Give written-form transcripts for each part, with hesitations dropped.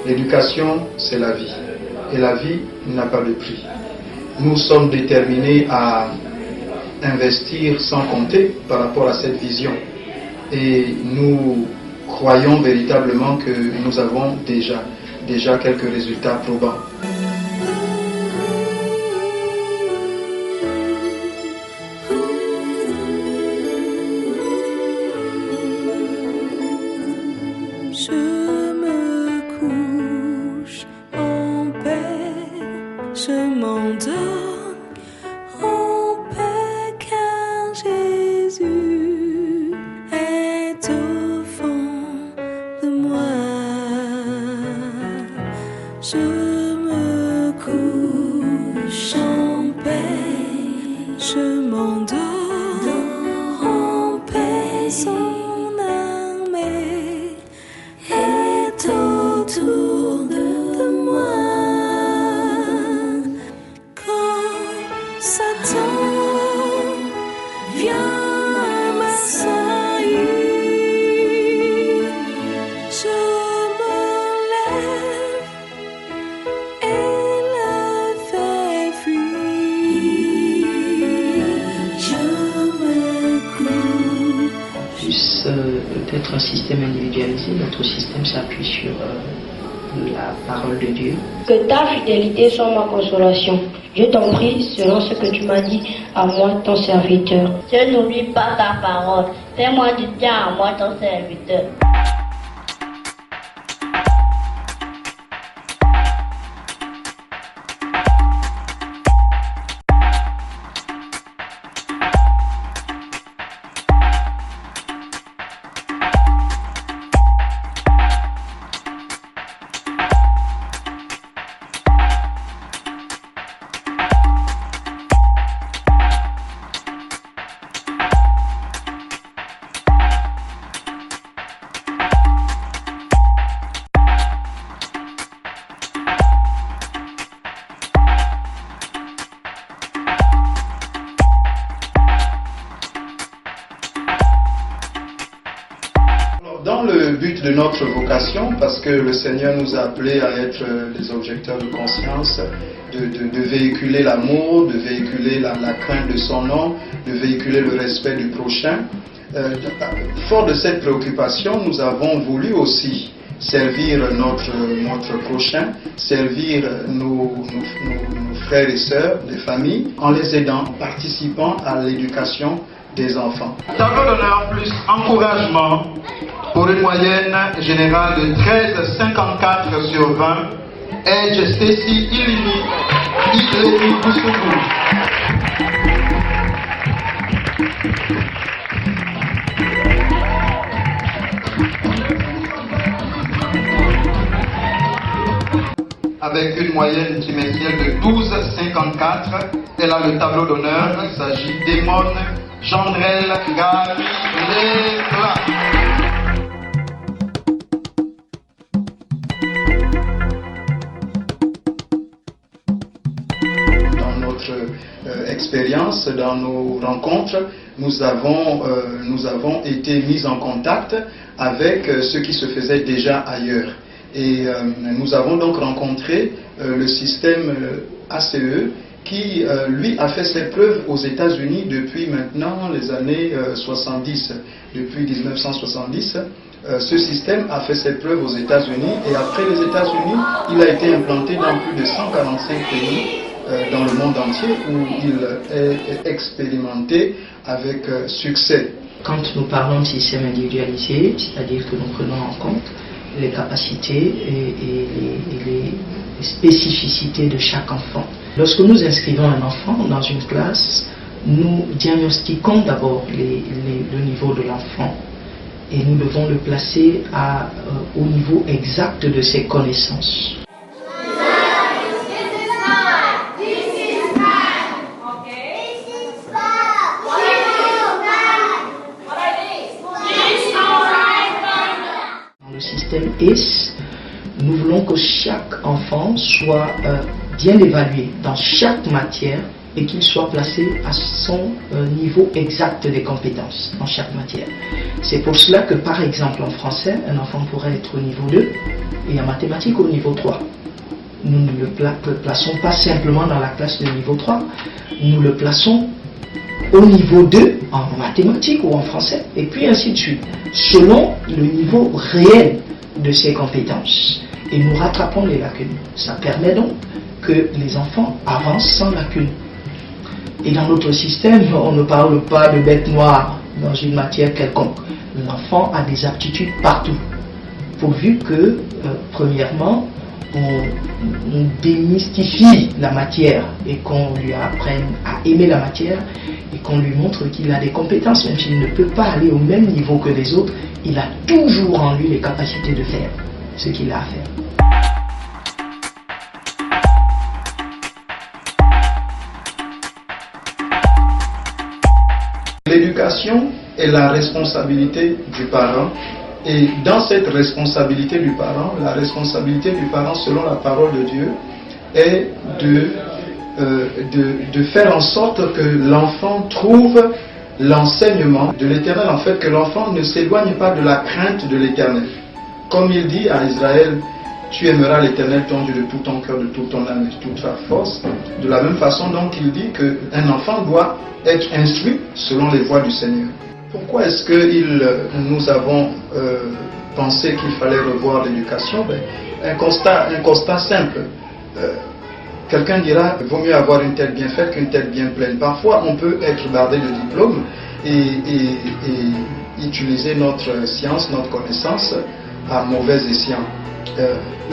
L'éducation, c'est la vie. Et la vie n'a pas de prix. Nous sommes déterminés à investir sans compter par rapport à cette vision. Et nous croyons véritablement que nous avons déjà quelques résultats probants. Peut-être un système individualisé, notre système s'appuie sur la parole de Dieu. Que ta fidélité soit ma consolation. Je t'en prie, selon ce que tu m'as dit, à moi, ton serviteur. Je n'oublie pas ta parole. Fais-moi du bien à moi, ton serviteur. Dans le but de notre vocation, parce que le Seigneur nous a appelés à être des objecteurs de conscience, de véhiculer l'amour, de véhiculer la crainte de son nom, de véhiculer le respect du prochain. Fort de cette préoccupation, nous avons voulu aussi servir notre prochain, servir nos frères et sœurs, les familles, en les aidant, en participant à l'éducation des enfants. Tableau d'honneur plus encouragement pour une moyenne générale de 13,54 sur 20. Edge Stacy Ilimi Ilemi Boussougou. Avec une moyenne trimestrielle de 12,54, elle a le tableau d'honneur. Il s'agit d'Emone Jandrel Gary Lecla. Dans notre expérience, dans nos rencontres, nous avons été mis en contact avec ce qui se faisait déjà ailleurs. Et nous avons donc rencontré le système ACE qui, lui, a fait ses preuves aux États-Unis depuis maintenant les années 70. Depuis 1970, ce système a fait ses preuves aux États-Unis et après les États-Unis, il a été implanté dans plus de 145 pays dans le monde entier où il est expérimenté avec succès. Quand nous parlons de système individualisé, c'est-à-dire que nous prenons en compte les capacités et les spécificités de chaque enfant. Lorsque nous inscrivons un enfant dans une classe, nous diagnostiquons d'abord le niveau de l'enfant et nous devons le placer au niveau exact de ses connaissances. Dans le système IS, nous voulons que chaque enfant soit bien évalué dans chaque matière et qu'il soit placé à son niveau exact des compétences en chaque matière. C'est pour cela que, par exemple, en français, un enfant pourrait être au niveau 2 et en mathématiques au niveau 3. Nous ne le plaçons pas simplement dans la classe de niveau 3, nous le plaçons au niveau 2 en mathématiques ou en français, et puis ainsi de suite, selon le niveau réel de ses compétences. Et nous rattrapons les lacunes. Ça permet donc que les enfants avancent sans lacunes. Et dans notre système, on ne parle pas de bête noire dans une matière quelconque. L'enfant a des aptitudes partout, pourvu que, premièrement, on démystifie la matière et qu'on lui apprenne à aimer la matière et qu'on lui montre qu'il a des compétences, même s'il ne peut pas aller au même niveau que les autres, il a toujours en lui les capacités de faire ce qu'il a à faire. L'éducation est la responsabilité du parent. Et dans cette responsabilité du parent, la responsabilité du parent, selon la parole de Dieu, est de faire en sorte que l'enfant trouve l'enseignement de l'Éternel, en fait, que l'enfant ne s'éloigne pas de la crainte de l'Éternel. Comme il dit à Israël, tu aimeras l'Éternel ton Dieu de tout ton cœur, de toute ton âme et de toute ta force. De la même façon, donc, il dit qu'un enfant doit être instruit selon les voies du Seigneur. Pourquoi est-ce que nous avons pensé qu'il fallait revoir l'éducation? Un constat simple. Quelqu'un dira, vaut mieux avoir une tête bien faite qu'une tête bien pleine. Parfois, on peut être bardé de diplômes et utiliser notre science, notre connaissance à mauvais escient.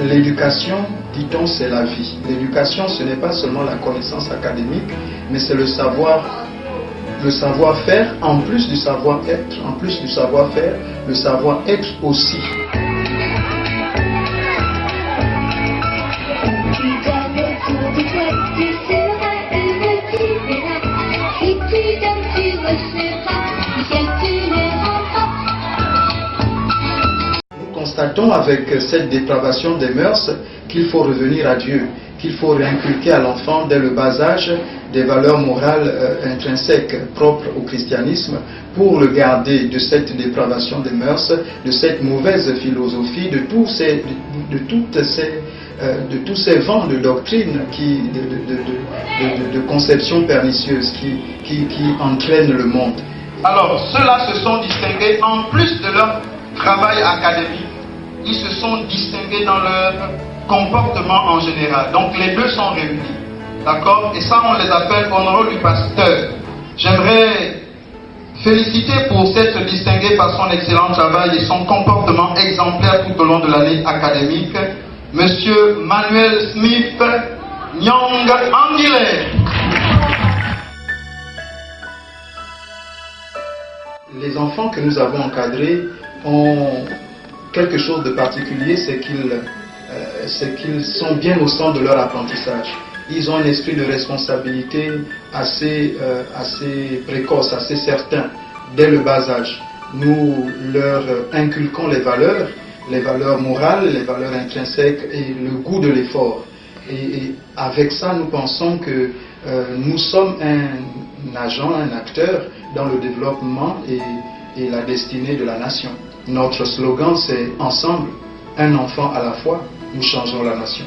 L'éducation, dit-on, c'est la vie. L'éducation, ce n'est pas seulement la connaissance académique, mais c'est le savoir-faire, en plus du savoir-être, en plus du savoir-faire, le savoir-être aussi. Nous constatons avec cette dépravation des mœurs qu'il faut revenir à Dieu, qu'il faut réinculquer à l'enfant dès le bas âge des valeurs morales intrinsèques propres au christianisme pour le garder de cette dépravation des mœurs, de cette mauvaise philosophie, de tous ces vents de doctrine, de conceptions pernicieuses qui entraînent le monde. Alors, ceux-là se sont distingués en plus de leur travail académique. Ils se sont distingués dans leur comportement en général. Donc les deux sont réunis. D'accord? Et ça, on les appelle honoreux du pasteur. J'aimerais féliciter pour s'être distingué par son excellent travail et son comportement exemplaire tout au long de l'année académique, Monsieur Manuel Smith Nyong Angile. Les enfants que nous avons encadrés ont quelque chose de particulier, c'est qu'ils sont bien au centre de leur apprentissage. Ils ont un esprit de responsabilité assez précoce, assez certain, dès le bas âge. Nous leur inculquons les valeurs morales, les valeurs intrinsèques et le goût de l'effort. Et avec ça, nous pensons que nous sommes un agent, un acteur dans le développement et la destinée de la nation. Notre slogan, c'est « Ensemble, un enfant à la fois, nous changeons la nation ».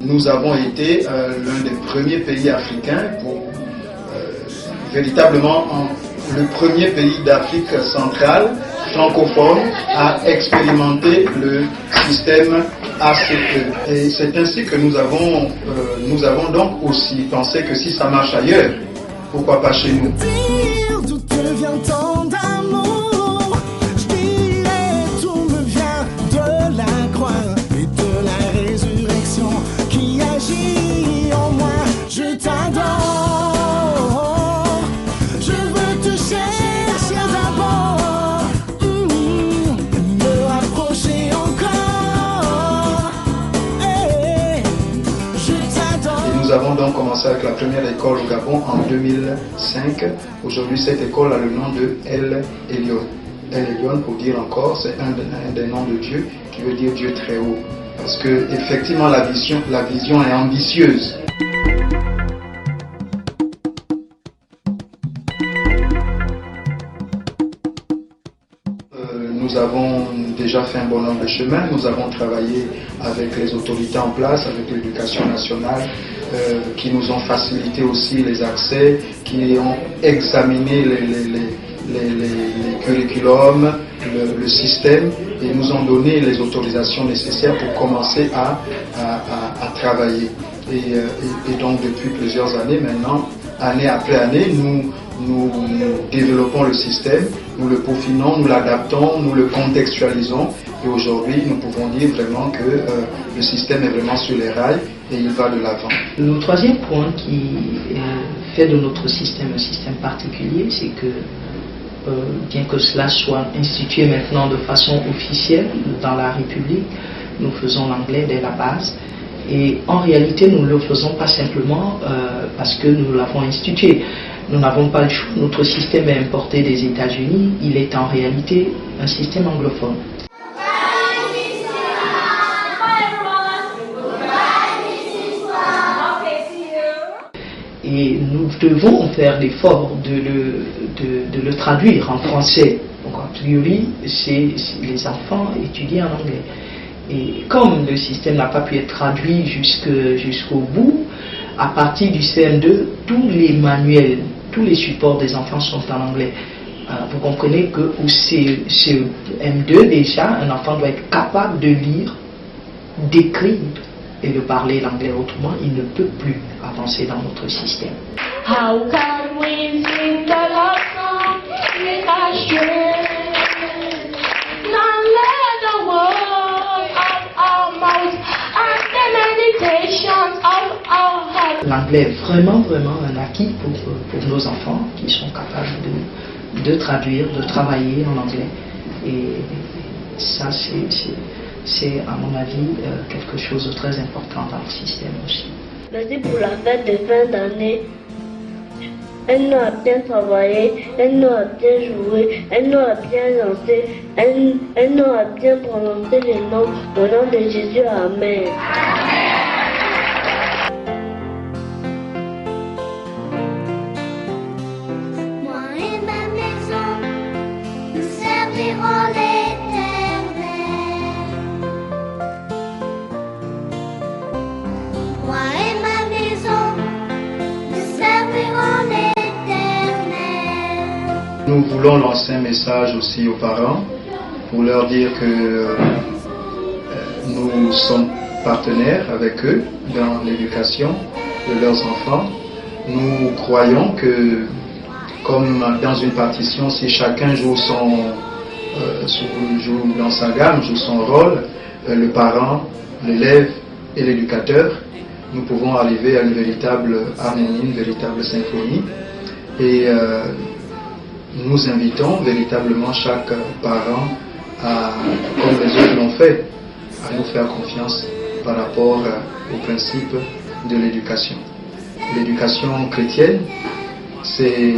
Nous avons été l'un des premiers pays africains pour véritablement le premier pays d'Afrique centrale francophone à expérimenter le système ACE. Et c'est ainsi que nous avons donc aussi pensé que si ça marche ailleurs, pourquoi pas chez nous. Nous avons donc commencé avec la première école au Gabon en 2005. Aujourd'hui, cette école a le nom de El Elyon. El Elyon, pour dire encore, c'est un des noms de Dieu qui veut dire Dieu très haut. Parce que effectivement, la vision est ambitieuse. Nous avons déjà fait un bon nombre de chemins. Nous avons travaillé avec les autorités en place, avec l'éducation nationale, qui nous ont facilité aussi les accès, qui ont examiné les curriculums, le système, et nous ont donné les autorisations nécessaires pour commencer à travailler. Et donc depuis plusieurs années maintenant, année après année, nous développons le système, nous le peaufinons, nous l'adaptons, nous le contextualisons, et aujourd'hui nous pouvons dire vraiment que le système est vraiment sur les rails et il va de l'avant. Le troisième point qui fait de notre système un système particulier, c'est que bien que cela soit institué maintenant de façon officielle dans la République, nous faisons l'anglais dès la base. Et en réalité, nous ne le faisons pas simplement parce que nous l'avons institué. Nous n'avons pas le choix. Notre système est importé des États-Unis. Il est en réalité un système anglophone. Et nous devons faire l'effort de le traduire en français. Donc, a priori, les enfants étudient en anglais. Et comme le système n'a pas pu être traduit jusqu'au bout, à partir du CM2, tous les manuels, tous les supports des enfants sont en anglais. Vous comprenez qu'au CM2, déjà, un enfant doit être capable de lire, d'écrire et de parler l'anglais. Autrement, il ne peut plus avancer dans notre système. How can we sing the love song with our strength? Not let the world of our mouth and the meditations of our heart. L'anglais est vraiment un acquis pour nos enfants qui sont capables de traduire, de travailler en anglais. Et ça, c'est à mon avis quelque chose de très important dans le système aussi. Merci pour la fête de fin d'année. Elle nous a bien travaillé, elle nous a bien joué, elle nous a bien lancé, elle nous a bien prononcé les noms. Au nom de Jésus, Amen. Moi et ma maison, nous servirons l'Éternel. Moi et ma maison, nous servirons l'Éternel. Nous voulons lancer un message aussi aux parents pour leur dire que nous sommes partenaires avec eux dans l'éducation de leurs enfants. Nous croyons que, comme dans une partition, si chacun joue dans sa gamme, joue son rôle, le parent, l'élève et l'éducateur, nous pouvons arriver à une véritable harmonie, une véritable symphonie. Et nous invitons véritablement chaque parent comme les autres l'ont fait, à nous faire confiance par rapport au principe de l'éducation. L'éducation chrétienne, c'est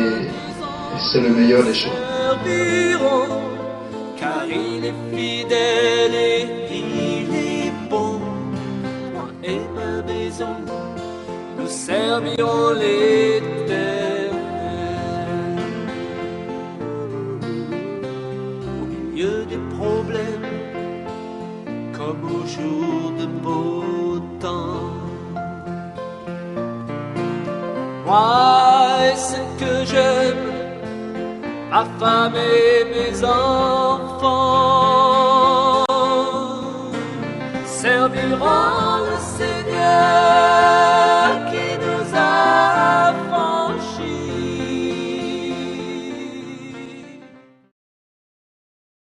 le meilleur des choix. Car il est fidèle et il est bon. Moi et ma maison, nous servirons l'Éternel. Au milieu des problèmes, comme au jour de beau temps. Moi, ce que j'aime, ma femme et mes enfants serviront